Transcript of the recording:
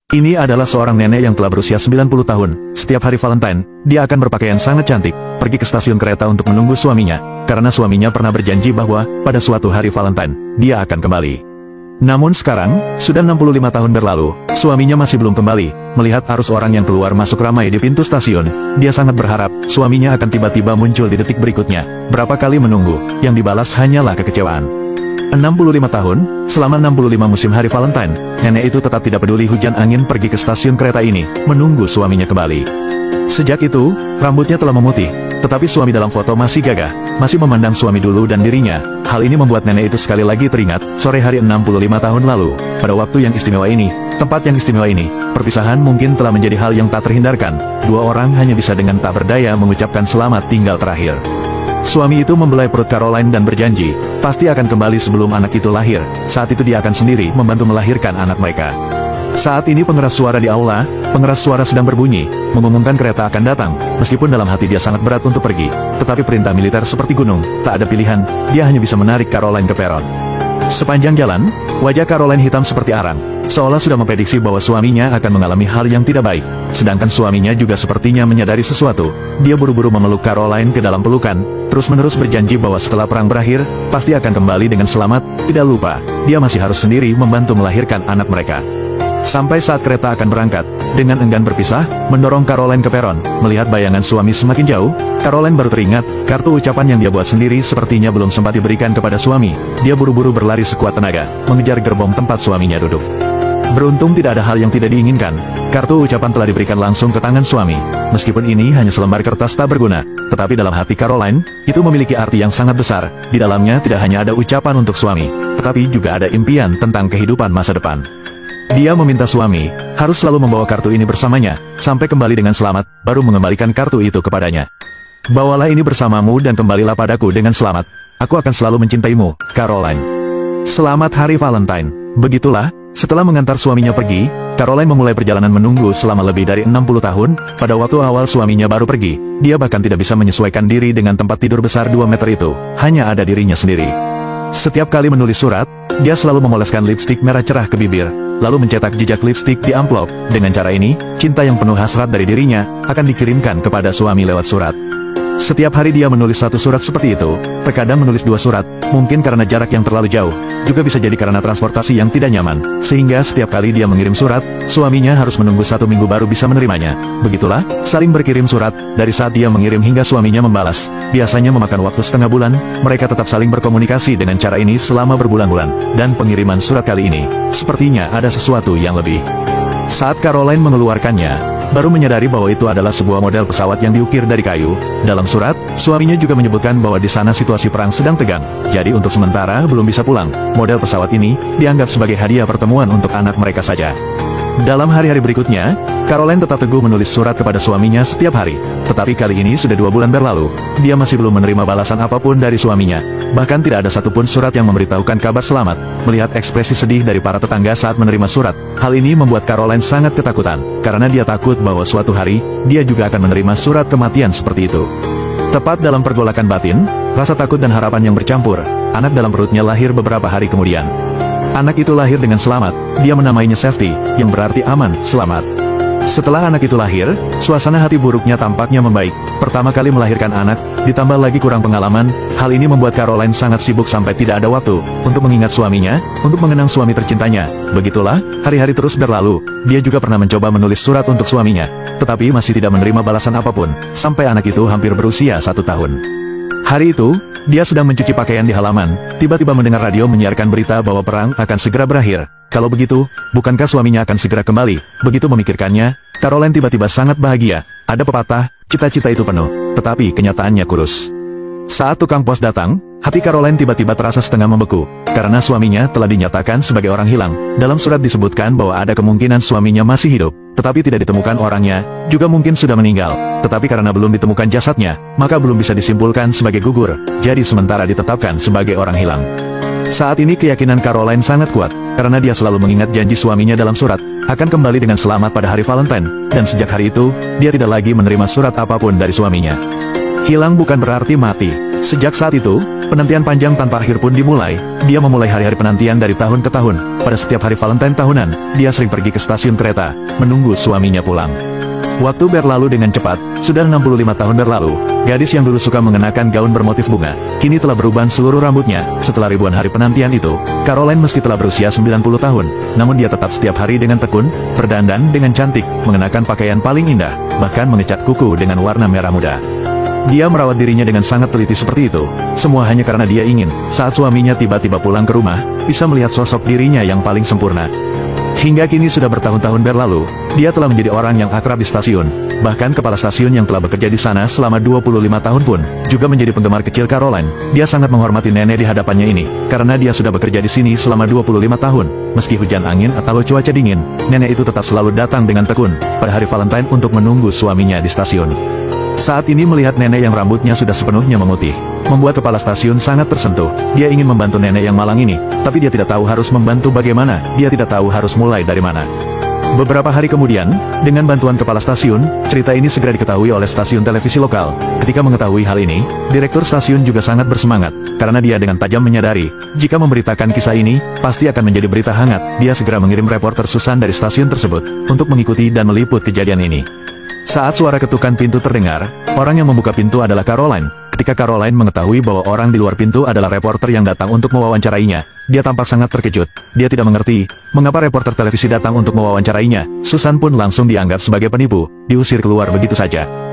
Ini adalah seorang nenek yang telah berusia 90 tahun. Setiap hari Valentine, dia akan berpakaian sangat cantik, pergi ke stasiun kereta untuk menunggu suaminya, karena suaminya pernah berjanji bahwa, pada suatu hari Valentine, dia akan kembali. Namun sekarang, sudah 65 tahun berlalu, suaminya masih belum kembali. Melihat arus orang yang keluar masuk ramai di pintu stasiun, dia sangat berharap, suaminya akan tiba-tiba muncul di detik berikutnya. Berapa kali menunggu, yang dibalas hanyalah kekecewaan. 65 tahun, selama 65 musim hari Valentine, nenek itu tetap tidak peduli hujan angin pergi ke stasiun kereta ini, menunggu suaminya kembali. Sejak itu, rambutnya telah memutih, tetapi suami dalam foto masih gagah, masih memandang suami dulu dan dirinya. Hal ini membuat nenek itu sekali lagi teringat, sore hari 65 tahun lalu, pada waktu yang istimewa ini, tempat yang istimewa ini, perpisahan mungkin telah menjadi hal yang tak terhindarkan. Dua orang hanya bisa dengan tak berdaya mengucapkan selamat tinggal terakhir. Suami itu membelai perut Caroline dan berjanji, pasti akan kembali sebelum anak itu lahir. Saat itu dia akan sendiri membantu melahirkan anak mereka. Saat ini pengeras suara di aula, pengeras suara sedang berbunyi, mengumumkan kereta akan datang. Meskipun dalam hati dia sangat berat untuk pergi, tetapi perintah militer seperti gunung, tak ada pilihan, dia hanya bisa menarik Caroline ke peron. Sepanjang jalan, wajah Caroline hitam seperti arang, seolah sudah memprediksi bahwa suaminya akan mengalami hal yang tidak baik. Sedangkan suaminya juga sepertinya menyadari sesuatu. Dia buru-buru memeluk Caroline ke dalam pelukan, terus-menerus berjanji bahwa setelah perang berakhir, pasti akan kembali dengan selamat. Tidak lupa, dia masih harus sendiri membantu melahirkan anak mereka. Sampai saat kereta akan berangkat, dengan enggan berpisah, mendorong Caroline ke peron. Melihat bayangan suami semakin jauh, Caroline baru teringat, kartu ucapan yang dia buat sendiri sepertinya belum sempat diberikan kepada suami. Dia buru-buru berlari sekuat tenaga, mengejar gerbong tempat suaminya duduk. Beruntung tidak ada hal yang tidak diinginkan. Kartu ucapan telah diberikan langsung ke tangan suami. Meskipun ini hanya selembar kertas tak berguna, tetapi dalam hati Caroline, itu memiliki arti yang sangat besar. Di dalamnya tidak hanya ada ucapan untuk suami, tetapi juga ada impian tentang kehidupan masa depan. Dia meminta suami, harus selalu membawa kartu ini bersamanya, sampai kembali dengan selamat, baru mengembalikan kartu itu kepadanya. Bawalah ini bersamamu dan kembalilah padaku dengan selamat. Aku akan selalu mencintaimu, Caroline. Selamat Hari Valentine. Begitulah, setelah mengantar suaminya pergi, Caroline memulai perjalanan menunggu selama lebih dari 60 tahun. Pada waktu awal suaminya baru pergi, dia bahkan tidak bisa menyesuaikan diri dengan tempat tidur besar 2 meter itu. Hanya ada dirinya sendiri. Setiap kali menulis surat, dia selalu memoleskan lipstik merah cerah ke bibir, lalu mencetak jejak lipstik di amplop. Dengan cara ini, cinta yang penuh hasrat dari dirinya akan dikirimkan kepada suami lewat surat. Setiap hari dia menulis 1 surat seperti itu, terkadang menulis 2 surat, mungkin karena jarak yang terlalu jauh, juga bisa jadi karena transportasi yang tidak nyaman, sehingga setiap kali dia mengirim surat, suaminya harus menunggu 1 minggu baru bisa menerimanya. Begitulah, saling berkirim surat, dari saat dia mengirim hingga suaminya membalas, biasanya memakan waktu setengah bulan. Mereka tetap saling berkomunikasi dengan cara ini selama berbulan-bulan, dan pengiriman surat kali ini, sepertinya ada sesuatu yang lebih. Saat Caroline mengeluarkannya, baru menyadari bahwa itu adalah sebuah model pesawat yang diukir dari kayu. Dalam surat, suaminya juga menyebutkan bahwa di sana situasi perang sedang tegang, jadi untuk sementara belum bisa pulang. Model pesawat ini dianggap sebagai hadiah pertemuan untuk anak mereka saja. Dalam hari-hari berikutnya, Caroline tetap teguh menulis surat kepada suaminya setiap hari. Tetapi kali ini sudah 2 bulan berlalu, dia masih belum menerima balasan apapun dari suaminya. Bahkan tidak ada satupun surat yang memberitahukan kabar selamat. Melihat ekspresi sedih dari para tetangga saat menerima surat, hal ini membuat Caroline sangat ketakutan, karena dia takut bahwa suatu hari, dia juga akan menerima surat kematian seperti itu. Tepat dalam pergolakan batin, rasa takut dan harapan yang bercampur, anak dalam perutnya lahir beberapa hari kemudian. Anak itu lahir dengan selamat, dia menamainya Safety, yang berarti aman, selamat. Setelah anak itu lahir, suasana hati buruknya tampaknya membaik. Pertama kali melahirkan anak, ditambah lagi kurang pengalaman, hal ini membuat Caroline sangat sibuk sampai tidak ada waktu untuk mengingat suaminya, untuk mengenang suami tercintanya. Begitulah, hari-hari terus berlalu. Dia juga pernah mencoba menulis surat untuk suaminya, tetapi masih tidak menerima balasan apapun, sampai anak itu hampir berusia 1 tahun. Hari itu, dia sedang mencuci pakaian di halaman, tiba-tiba mendengar radio menyiarkan berita bahwa perang akan segera berakhir. Kalau begitu, bukankah suaminya akan segera kembali? Begitu memikirkannya, Caroline tiba-tiba sangat bahagia. Ada pepatah, cita-cita itu penuh, tetapi kenyataannya kurus. Saat tukang pos datang, hati Caroline tiba-tiba terasa setengah membeku, karena suaminya telah dinyatakan sebagai orang hilang. Dalam surat disebutkan bahwa ada kemungkinan suaminya masih hidup, tetapi tidak ditemukan orangnya, juga mungkin sudah meninggal. Tetapi karena belum ditemukan jasadnya, maka belum bisa disimpulkan sebagai gugur, jadi sementara ditetapkan sebagai orang hilang. Saat ini keyakinan Caroline sangat kuat, karena dia selalu mengingat janji suaminya dalam surat, akan kembali dengan selamat pada hari Valentine, dan sejak hari itu, dia tidak lagi menerima surat apapun dari suaminya. Hilang bukan berarti mati. Sejak saat itu, Penantian panjang tanpa akhir pun dimulai. Dia memulai hari-hari penantian dari tahun ke tahun. Pada setiap hari Valentine tahunan, dia sering pergi ke stasiun kereta, menunggu suaminya pulang. Waktu berlalu dengan cepat, sudah 65 tahun berlalu. Gadis yang dulu suka mengenakan gaun bermotif bunga, kini telah berubah seluruh rambutnya. Setelah ribuan hari penantian itu, Caroline meski telah berusia 90 tahun, namun dia tetap setiap hari dengan tekun, berdandan dengan cantik, mengenakan pakaian paling indah, bahkan mengecat kuku dengan warna merah muda. Dia merawat dirinya dengan sangat teliti seperti itu, semua hanya karena dia ingin, saat suaminya tiba-tiba pulang ke rumah, bisa melihat sosok dirinya yang paling sempurna. Hingga kini sudah bertahun-tahun berlalu, dia telah menjadi orang yang akrab di stasiun. Bahkan kepala stasiun yang telah bekerja di sana selama 25 tahun pun, juga menjadi penggemar kecil Caroline. Dia sangat menghormati nenek di hadapannya ini, karena dia sudah bekerja di sini selama 25 tahun. Meski hujan angin atau cuaca dingin, nenek itu tetap selalu datang dengan tekun, pada hari Valentine untuk menunggu suaminya di stasiun. Saat ini melihat nenek yang rambutnya sudah sepenuhnya memutih, membuat kepala stasiun sangat tersentuh. Dia ingin membantu nenek yang malang ini, tapi dia tidak tahu harus membantu bagaimana, dia tidak tahu harus mulai dari mana. Beberapa hari kemudian, dengan bantuan kepala stasiun, cerita ini segera diketahui oleh stasiun televisi lokal. Ketika mengetahui hal ini, direktur stasiun juga sangat bersemangat, karena dia dengan tajam menyadari, jika memberitakan kisah ini, pasti akan menjadi berita hangat. Dia segera mengirim reporter Susan dari stasiun tersebut, untuk mengikuti dan meliput kejadian ini. Saat suara ketukan pintu terdengar, orang yang membuka pintu adalah Caroline. Ketika Caroline mengetahui bahwa orang di luar pintu adalah reporter yang datang untuk mewawancarainya, dia tampak sangat terkejut. Dia tidak mengerti, mengapa reporter televisi datang untuk mewawancarainya. Susan pun langsung dianggap sebagai penipu, diusir keluar begitu saja.